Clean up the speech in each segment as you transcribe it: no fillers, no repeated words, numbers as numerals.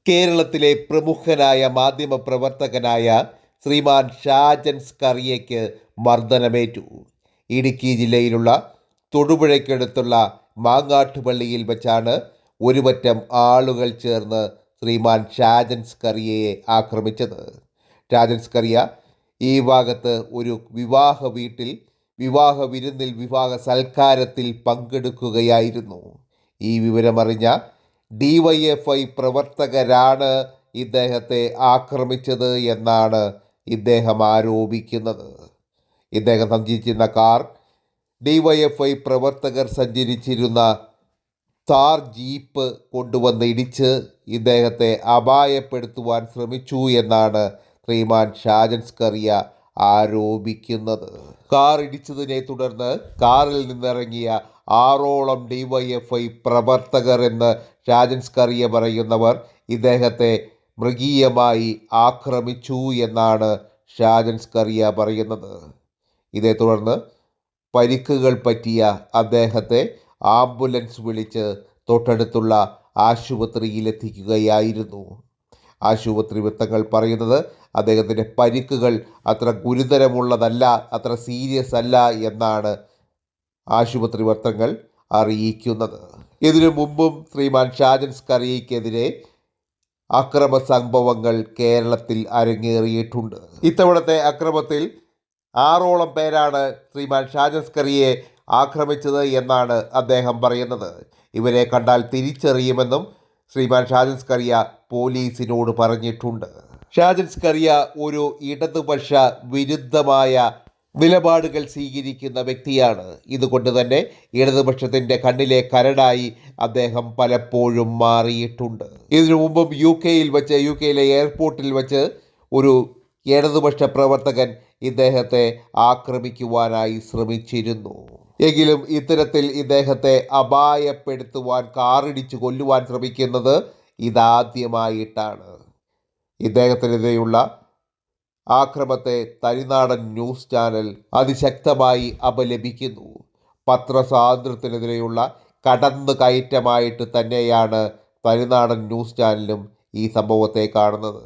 കേരളത്തിലെ പ്രമുഖനായ മാധ്യമപ്രവർത്തകനായ ശ്രീമാൻ ഷാജൻ സ്കറിയയ്ക്ക് മർദ്ദനമേറ്റു. ഇടുക്കി ജില്ലയിലുള്ള തൊടുപുഴയ്ക്കടുത്തുള്ള മാങ്ങാട്ടുപള്ളിയിൽ വെച്ചാണ് ഒരുപറ്റം ആളുകൾ ചേർന്ന് ശ്രീമാൻ ഷാജൻ സ്കറിയയെ ആക്രമിച്ചത്. ഷാജൻ സ്കറിയ ഈ ഭാഗത്ത് ഒരു വിവാഹ വീട്ടിൽ വിവാഹ വിരുന്നിൽ വിവാഹ സൽക്കാരത്തിൽ പങ്കെടുക്കുകയായിരുന്നു. ഈ വിവരമറിഞ്ഞ DYFI പ്രവർത്തകരാണ് ഇദ്ദേഹത്തെ ആക്രമിച്ചത് എന്നാണ് ഇദ്ദേഹം ആരോപിക്കുന്നത്. ഇദ്ദേഹം സഞ്ചരിച്ചിരുന്ന കാർ DYFI പ്രവർത്തകർ സഞ്ചരിച്ചിരുന്ന താർ ജീപ്പ് കൊണ്ടുവന്ന് ഇടിച്ച് ഇദ്ദേഹത്തെ അപായപ്പെടുത്തുവാൻ ശ്രമിച്ചു എന്നാണ് ശ്രീമാൻ ഷാജൻ സ്കറിയ ആരോപിക്കുന്നത്. കാർ ഇടിച്ചതിനെ തുടർന്ന് കാറിൽ നിന്നിറങ്ങിയ 6ഓളം DYFI പ്രവർത്തകർ എന്ന് ഷാജൻ സ്കറിയ പറയുന്നവർ ഇദ്ദേഹത്തെ മൃഗീയമായി ആക്രമിച്ചു എന്നാണ് ഷാജൻ സ്കറിയ പറയുന്നത്. ഇതേ തുടർന്ന് പരിക്കുകൾ പറ്റിയ അദ്ദേഹത്തെ ആംബുലൻസ് വിളിച്ച് തൊട്ടടുത്തുള്ള ആശുപത്രിയിലെത്തിക്കുകയായിരുന്നു. ആശുപത്രി വൃത്തങ്ങൾ പറയുന്നത് അദ്ദേഹത്തിൻ്റെ പരിക്കുകൾ അത്ര ഗുരുതരമുള്ളതല്ല, അത്ര സീരിയസ് അല്ല എന്നാണ് ആശുപത്രി വൃത്തങ്ങൾ അറിയിക്കുന്നത്. ഇതിനു മുമ്പും ശ്രീമാൻ ഷാജൻ സ്കറിയയ്ക്കെതിരെ അക്രമ സംഭവങ്ങൾ കേരളത്തിൽ അരങ്ങേറിയിട്ടുണ്ട്. ഇത്തവണത്തെ അക്രമത്തിൽ 6ഓളം പേരാണ് ശ്രീമാൻ ഷാജൻ സ്കറിയയെ ആക്രമിച്ചത് എന്നാണ് അദ്ദേഹം പറയുന്നത്. ഇവരെ കണ്ടാൽ തിരിച്ചറിയുമെന്നും ശ്രീമാൻ ഷാജൻ സ്കറിയ പോലീസിനോട് പറഞ്ഞിട്ടുണ്ട്. ഷാജൻ സ്കറിയ ഒരു ഇടതുപക്ഷ വിരുദ്ധമായ നിലപാടുകൾ സ്വീകരിക്കുന്ന വ്യക്തിയാണ്. ഇതുകൊണ്ട് തന്നെ ഇടതുപക്ഷത്തിൻ്റെ കണ്ണിലെ കരടായി അദ്ദേഹം പലപ്പോഴും മാറിയിട്ടുണ്ട്. ഇതിനു മുമ്പും യുകെയിലെ എയർപോർട്ടിൽ വെച്ച് ഒരു ഇടതുപക്ഷ പ്രവർത്തകൻ ഇദ്ദേഹത്തെ ആക്രമിക്കുവാനായി ശ്രമിച്ചിരുന്നു. എങ്കിലും ഇത്തരത്തിൽ ഇദ്ദേഹത്തെ അപായപ്പെടുത്തുവാൻ, കാറിടിച്ച് കൊല്ലുവാൻ ശ്രമിക്കുന്നത് ഇതാദ്യമായിട്ടാണ്. ഇദ്ദേഹത്തിനെതിരെയുള്ള ആക്രമത്തെ തനിനാടൻ ന്യൂസ് ചാനൽ അതിശക്തമായി അപലപിക്കുന്നു. പത്രസ്വാതന്ത്ര്യത്തിനെതിരെയുള്ള കടന്നുകയറ്റമായിട്ട് തന്നെയാണ് തനിനാടൻ ന്യൂസ് ചാനലും ഈ സംഭവത്തെ കാണുന്നത്.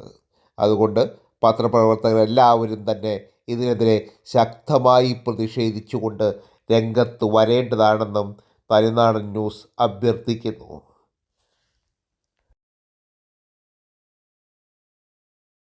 അതുകൊണ്ട് പത്രപ്രവർത്തകരെല്ലാവരും തന്നെ ഇതിനെതിരെ ശക്തമായി പ്രതിഷേധിച്ചുകൊണ്ട് രംഗത്ത് വരേണ്ടതാണെന്നും തനിനാടൻ ന്യൂസ് അഭ്യർത്ഥിക്കുന്നു.